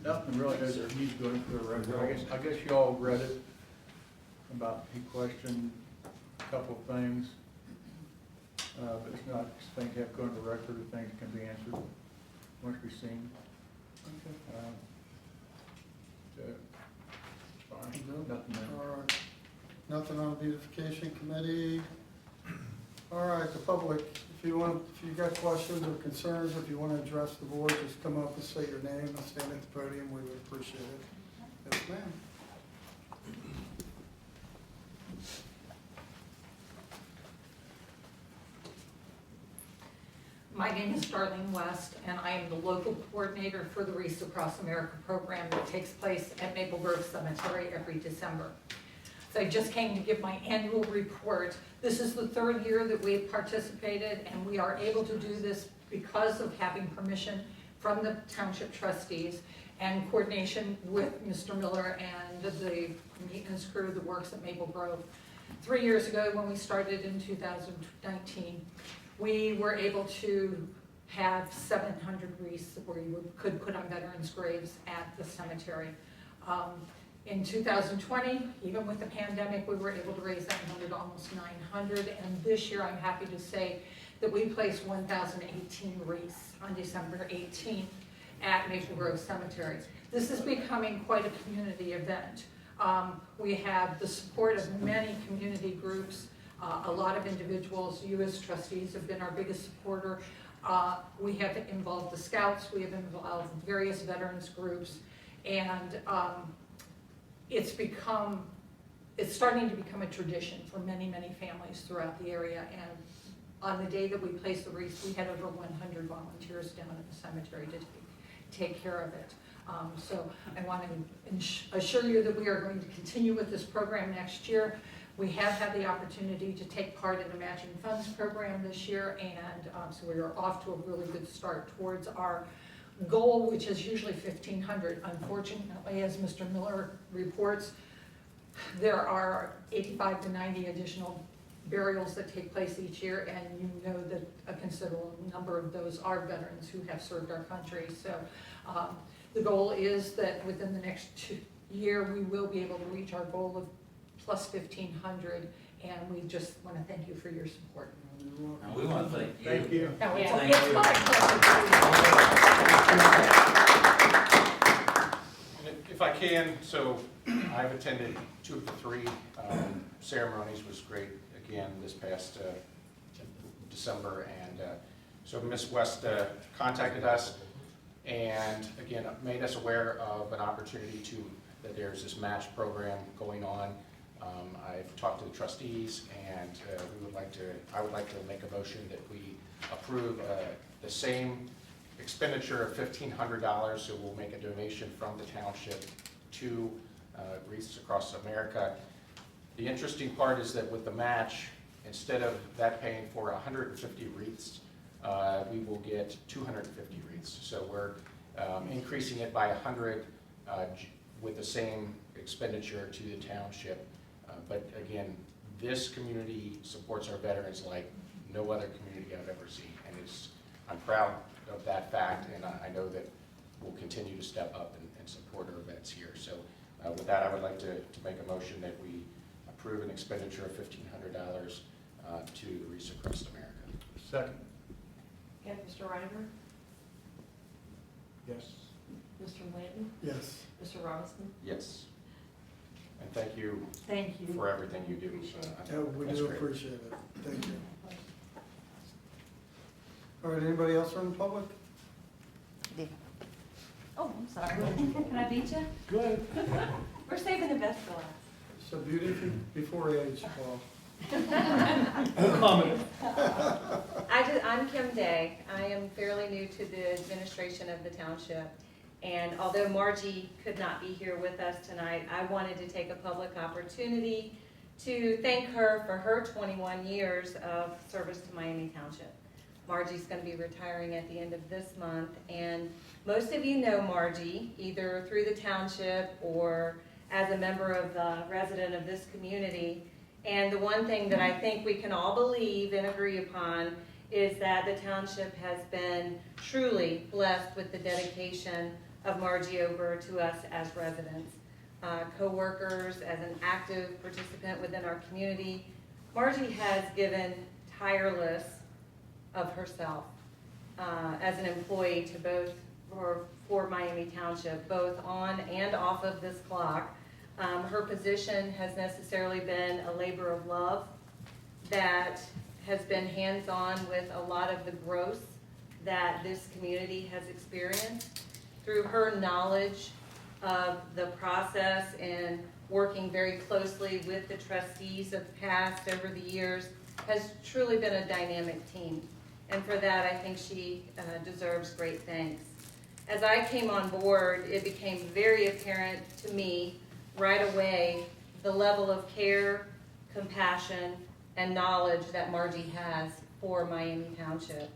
Nothing really doesn't need to go into the record. I guess you all read it about, he questioned a couple of things. But it's not things that have to go into the record, or things can be answered once we've seen. Okay. So, it's fine, nothing there. All right. Nothing on the beautification committee. All right, the public, if you got questions or concerns, if you want to address the board, just come up and say your name and stand at the podium. We would appreciate it. Yes, ma'am. My name is Darlene West, and I am the local coordinator for the Wreaths Across America program that takes place at Maple Grove Cemetery every December. So I just came to give my annual report. This is the third year that we've participated, and we are able to do this because of having permission from the Township Trustees and coordination with Mr. Miller and the maintenance crew that works at Maple Grove. 3 years ago, when we started in 2019, we were able to have 700 wreaths where you could put on veterans' graves at the cemetery. In 2020, even with the pandemic, we were able to raise that number to almost 900. And this year, I'm happy to say that we placed 1,018 wreaths on December 18th at Maple Grove Cemetery. This is becoming quite a community event. We have the support of many community groups. A lot of individuals, you as trustees have been our biggest supporter. We have involved the Scouts, we have involved various veterans groups, and it's starting to become a tradition for many, many families throughout the area. And on the day that we placed the wreaths, we had over 100 volunteers down at the cemetery to take care of it. So I want to assure you that we are going to continue with this program next year. We have had the opportunity to take part in the matching funds program this year, and so we are off to a really good start towards our goal, which is usually 1,500. Unfortunately, as Mr. Miller reports, there are 85 to 90 additional burials that take place each year, and you know that a considerable number of those are veterans who have served our country. So the goal is that within the next year, we will be able to reach our goal of plus 1,500, and we just want to thank you for your support. And we want to thank you. Thank you. Now, it's Thank you. my And if I can, so I've attended 2 of the 3 ceremonies. Was great again this past December, and so Ms. West contacted us and again made us aware of an opportunity that there's this match program going on. I've talked to the trustees, and I would like to make a motion that we approve the same expenditure of $1,500. So we'll make a donation from the township to Wreaths Across America. The interesting part is that with the match, instead of that paying for 150 wreaths, we will get 250 wreaths. So we're increasing it by 100 with the same expenditure to the township. But again, this community supports our veterans like no other community I've ever seen. And I'm proud of that fact, and I know that we'll continue to step up and support our vets here. So with that, I would like to make a motion that we approve an expenditure of $1,500 to the Wreaths Across America. Second. Okay, Mr. Reiniger, Yes. Mr. Blanton, Yes. Mr. Robinson. Yes. And thank you Thank you. for everything you do. Yeah, we That's do great. appreciate it. Thank you. All right, anybody else from the public? Oh, I'm sorry. Can I beat you? Good. We're saving the best for last. So beauty before age, Paul. I'm Kim Day. I am fairly new to the administration of the township. And although Margie could not be here with us tonight, I wanted to take a public opportunity to thank her for her 21 years of service to Miami Township. Margie's going to be retiring at the end of this month, and most of you know Margie either through the township or as a member of the resident of this community. And the one thing that I think we can all believe and agree upon is that the township has been truly blessed with the dedication of Margie Ober to us as residents, co-workers, as an active participant within our community. Margie has given tireless of herself as an employee to both for Miami Township, both on and off of this clock. Her position has necessarily been a labor of love that has been hands-on with a lot of the growth that this community has experienced. Through her knowledge of the process and working very closely with the trustees of the past over the years, has truly been a dynamic team. And for that, I think she deserves great thanks. As I came on board, it became very apparent to me right away the level of care, compassion, and knowledge that Margie has for Miami Township.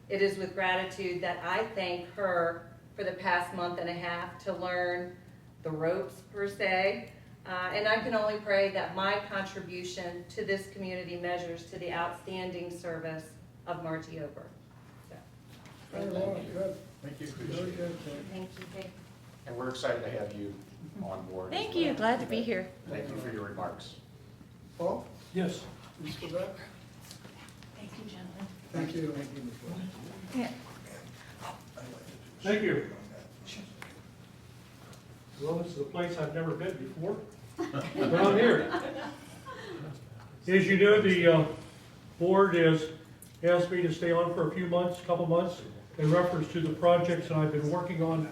It is with gratitude that I thank her for the past month and a half to learn the ropes, per se, and I can only pray that my contribution to this community measures to the outstanding service of Margie Ober. So, Very well, good. Thank you. Very good, Kate. thank you. And we're excited to have you on board. as Thank well. you, glad to be here. Thank you for your remarks. Paul? Yes, Mr. Beck? Thank you, gentlemen. Thank you. Yeah. thank you. Well, this is a place I've never been before, but I'm here. As you know, the board has asked me to stay on for a few months, couple months, in reference to the projects that I've been working on.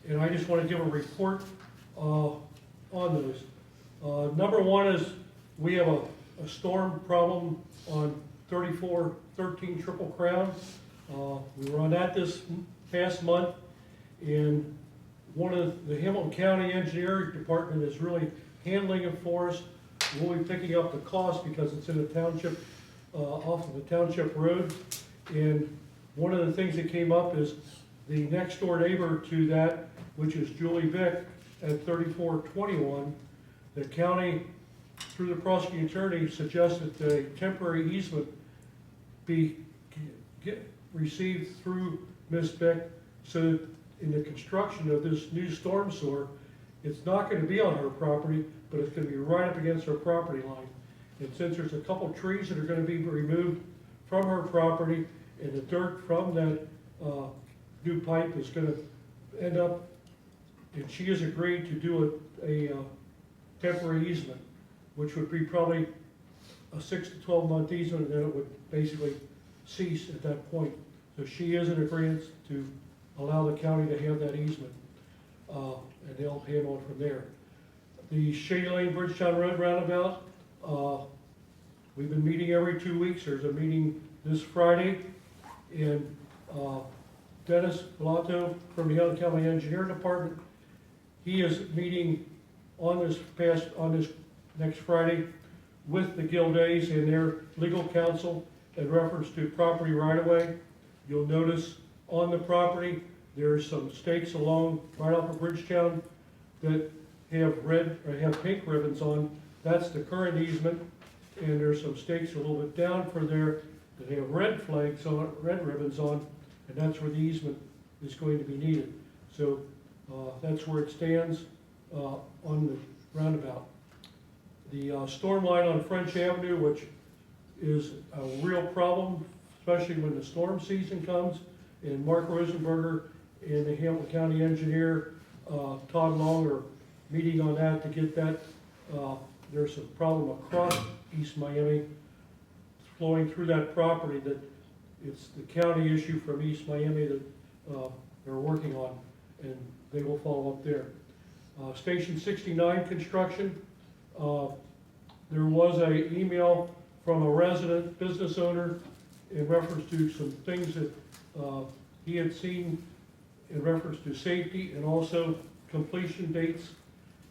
And I just want to give a report on those. Number one is we have a storm problem on 3413 Triple Crown. We were on that this past month, and one of the Hamilton County Engineering Department is really handling it for us. We'll be picking up the cost because it's in a township, off of a township road. And one of the things that came up is the next door neighbor to that, which is Julie Vick at 3421, the county, through the prosecuting attorney, suggested that a temporary easement be received through Ms. Vick, so that in the construction of this new storm sewer, it's not going to be on her property, but it's going to be right up against her property line. And since there's a couple trees that are going to be removed from her property, and the dirt from that new pipe is going to end up, and she has agreed to do a temporary easement, which would be probably a 6 to 12 month easement, and then it would basically cease at that point. So she is in agreement to allow the county to have that easement, and they'll handle it from there. The Shady Lane Bridgetown Road roundabout, we've been meeting every 2 weeks. There's a meeting this Friday, and Dennis Bellato from the Hamilton County Engineering Department, he is meeting on this next Friday with the Gildays and their legal counsel in reference to property right-of-way. You'll notice on the property, there's some stakes along right off of Bridgetown that have pink ribbons on. That's the current easement, and there's some stakes a little bit down for there that have red flags on, red ribbons on, and that's where the easement is going to be needed. So that's where it stands on the roundabout. The storm line on French Avenue, which is a real problem, especially when the storm season comes, and Mark Rosenberger and the Hamilton County engineer, Todd Long, are meeting on that to get that. There's a problem across East Miami flowing through that property that it's the county issue from East Miami that they're working on, and they will follow up there. Station 69 construction, there was an email from a resident business owner in reference to some things that he had seen in reference to safety and also completion dates,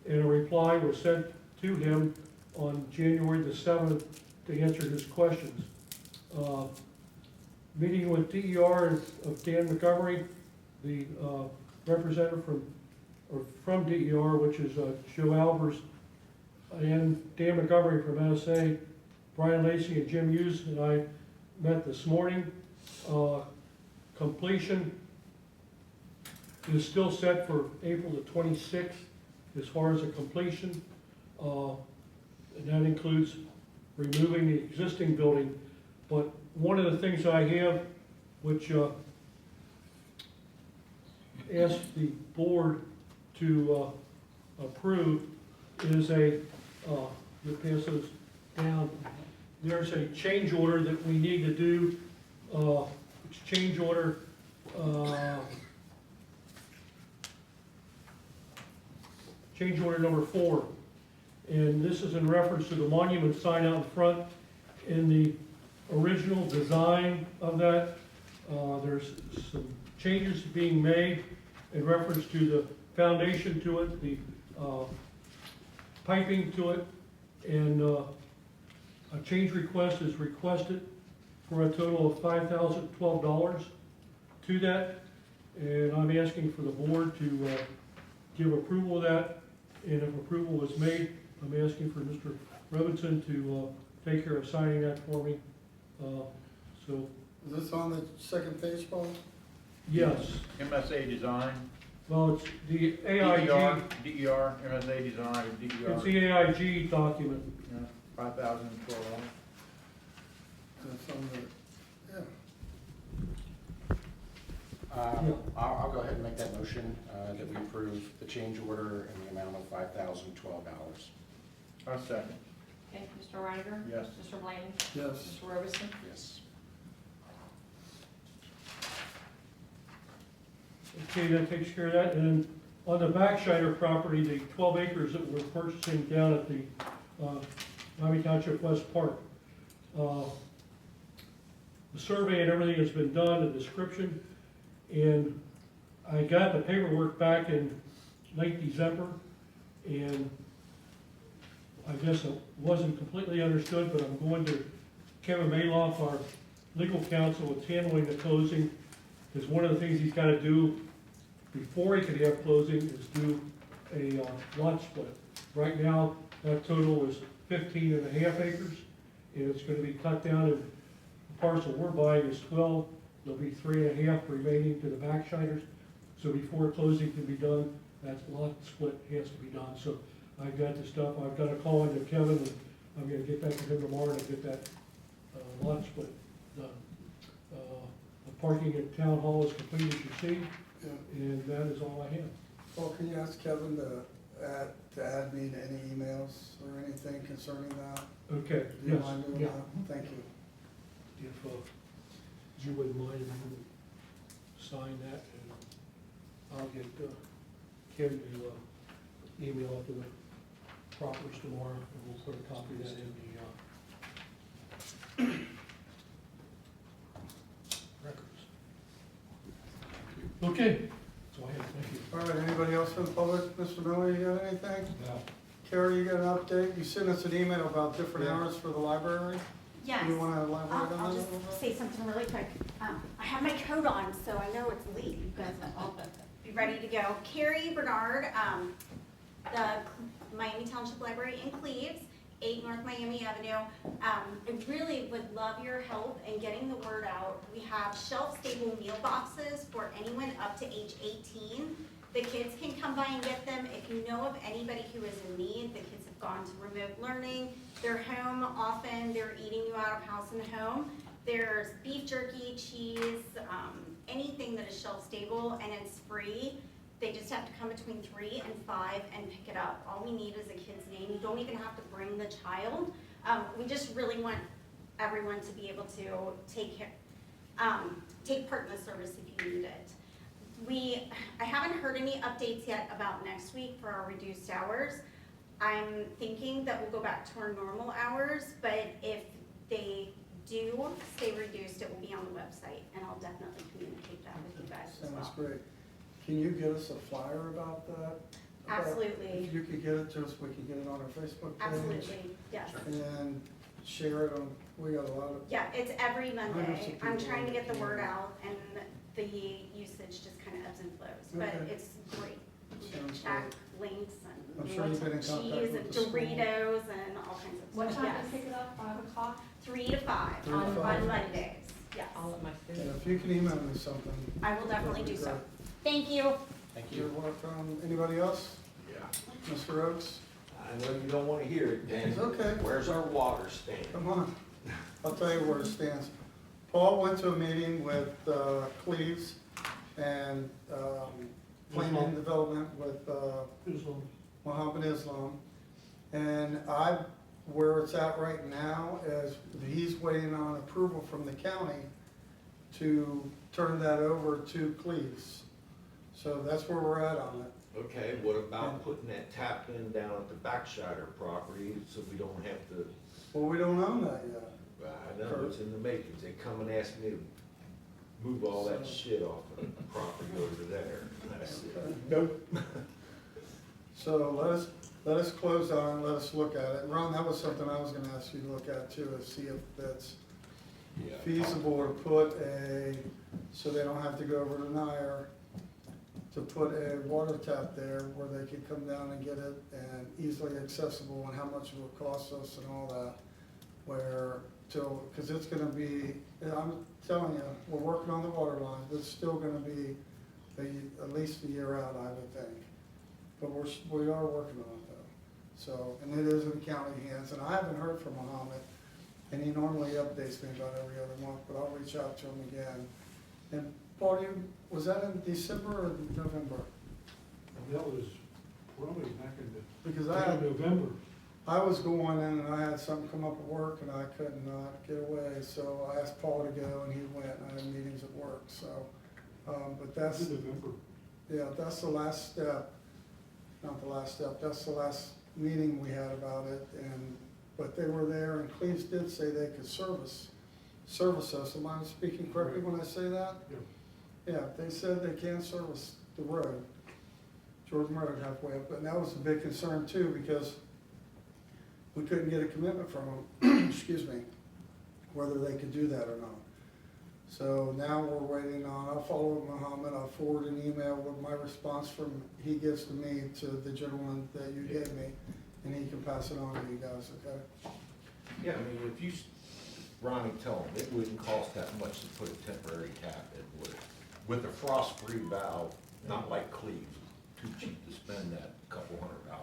and a reply was sent to him on January the 7th to answer his questions. Meeting with DER of Dan Montgomery, the representative from DER, which is Joe Albers, and Dan Montgomery from NSA, Brian Lacey and Jim Hughes and I met this morning. Completion It is still set for April the 26th as far as a completion. And that includes removing the existing building. But one of the things I have, which asked the board to approve, is a, you pass those down, there's a change order that we need to do, it's change order, change order number 4. And this is in reference to the monument sign out in front. In the original design of that, there's some changes being made in reference to the foundation to it, the piping to it, and a change request is requested for a total of $5,012 to that. And I'm asking for the board to give approval of that. And if approval is made, I'm asking for Mr. Robinson to take care of signing that for me. So, Is this on the second page, Paul? yes, MSA design, well, it's the DER, AIG, DER, MSA design, DER. it's the AIG document. Yeah, $5,012. That's on the, yeah. I'll go ahead and make that motion, that we approve the change order in the amount of $5,012. I'll second. Okay, Mr. Reiniger? Yes. Mr. Bland? Yes. Mr. Robinson? Yes. Okay, that takes care of that. And then on the Backscheider property, the 12 acres that we're purchasing down at the Miami Township West Park. The survey and everything has been done, the description, and I got the paperwork back in late December, and I guess it wasn't completely understood, but I'm going to Kevin Maloff, our legal counsel, that's handling the closing, because one of the things he's got to do before he can have closing is do a lot split. Right now, that total is 15 and a half acres, and it's going to be cut down, and the parcel we're buying is 12. There'll be 3.5 remaining to the Backscheiders. So before closing can be done, that lot split has to be done. So I've got the stuff, I've got to call into Kevin, and I'm going to get back to him tomorrow and get that lot split done. The parking at Town Hall is complete, as you see, Yeah. and that is all I have. Well, can you ask Kevin to add me to any emails or anything concerning that? Okay, Do you yes, mind doing yeah. that? Thank you. If you wouldn't mind, if you would sign that, and I'll get Kim to email it to the properties tomorrow, and we'll put a copy of that in the records. Okay, so I have, thank you. All right, anybody else from the public? Mr. Miller, you got anything? No. Carrie, you got an update? You sent us an email about different Yeah. hours for the library? Yes. You want to elaborate on that I'll a just little bit? say something really quick. I have my coat on, so I know it's late. You guys will all be ready to go. Carrie Bernard, the Miami Township Library in Cleves, 8 North Miami Avenue. I really would love your help in getting the word out. We have shelf-stable meal boxes for anyone up to age 18. The kids can come by and get them. If you know of anybody who is in need, the kids have gone to remote learning. They're home often, they're eating you out of house and home. There's beef jerky, cheese, anything that is shelf stable, and it's free. They just have to come between 3 and 5 and pick it up. All we need is a kid's name. You don't even have to bring the child. We just really want everyone to be able to take part in the service if you need it. I haven't heard any updates yet about next week for our reduced hours. I'm thinking that we'll go back to our normal hours, but if they do stay reduced, it will be on the website, and I'll definitely communicate that with you guys as well. Sounds great. Can you get us a flyer about that? Absolutely. If you could get it to us, we can get it on our Facebook page. Absolutely, yes. And share it on, we got a lot of, Yeah, it's every Hundreds Monday. of I'm people trying to on get the it. word out, and the usage just kind of ebbs and flows, but Okay. it's great. Sounds Check links I'm and sure you've been in contact cheese with and the school. Doritos and all kinds of stuff. What time Yes. to pick it up, 5 o'clock? 3 to 5 3 to on 5. Mondays, yes. I'll let my and students. if you can email me something. I will definitely that'd be do so. great. Thank you. Thank You're you. welcome. Anybody else? Yeah, Mr. Oakes? I know you don't wanna hear it, Dan. It's okay. Where's our water stand? Come on. I'll tell you where it stands. Paul went to a meeting with Cleves and planning and development with Islam. Mohammed Islam. And where it's at right now is he's waiting on approval from the county to turn that over to Cleves. So that's where we're at on it. Okay, what about putting that tap in down at the Backshider property so we don't have to, Well, we don't own that yet. I know it's in the makings, they come and ask me to move all that shit off of the property over there. And I said, nope. So let us close on, let us look at it. Ron, that was something I was gonna ask you to look at too, is see if that's Yeah. feasible to put so they don't have to go over to Nyer, to put a water tap there where they can come down and get it and easily accessible and how much it will cost us and all that. Cause it's gonna be, and I'm telling you, we're working on the water lines, but it's still gonna be at least a year out, I would think. But we are working on it though. So, and it is in county hands, and I haven't heard from Mohammed, and he normally updates me about every other month, but I'll reach out to him again. And Paul, was that in December or November? That was probably back in Because November. I was going in and I had something come up at work and I could not get away, so I asked Paul to go and he went, and I had meetings at work, so. But that's, November. yeah, that's the last step, not the last step, that's the last meeting we had about it, but they were there, and Cleves did say they could service us, am I speaking correctly when I say that? Yeah. Yeah, they said they can service the road, Jordan Road halfway up, and that was a big concern too, because we couldn't get a commitment from them, excuse me, whether they could do that or not. So now we're waiting on, I'll follow up with Mohammed, I'll forward an email with my response he gives to me to the gentleman that you gave me, and he can pass it on to you guys, okay? Yeah, I mean, if you, Ronnie, tell them, it wouldn't cost that much to put a temporary tap in, would it? With a frost-free valve, not like Cleve's, too cheap to spend that couple $100.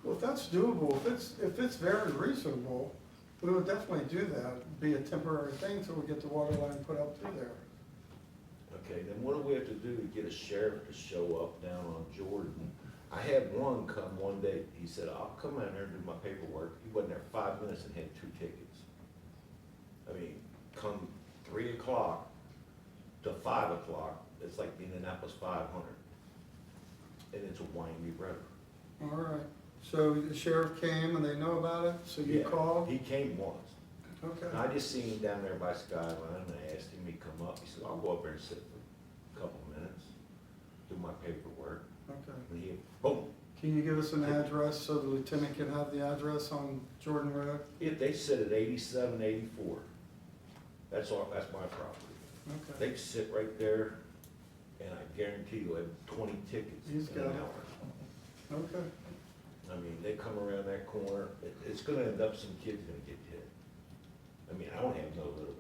Well, if that's doable, if it's very reasonable, we would definitely do that, be a temporary thing until we get the water line put up through there. Okay, then what do we have to do to get a sheriff to show up down on Jordan? I had one come one day, he said, I'll come in there and do my paperwork. He wasn't there 5 minutes and had 2 tickets. I mean, come 3 o'clock to 5 o'clock, it's like the Indianapolis 500. And it's a windy road. All right, so the sheriff came and they know about it, so you Yeah, called? He came once. Okay, And I just seen him down there by Skyline, and I asked him to come up. He said, I'll go up there and sit for a couple of minutes, do my paperwork. okay. And he, boom. Can you give us an address so the lieutenant can have the address on Jordan Road? If they sit at 87, 84, that's all, that's my property. Okay, They sit right there, and I guarantee you'll have 20 tickets He's in an got it. hour. okay. I mean, they come around that corner, it's gonna end up, some kid's gonna get hit. I mean, I don't have no little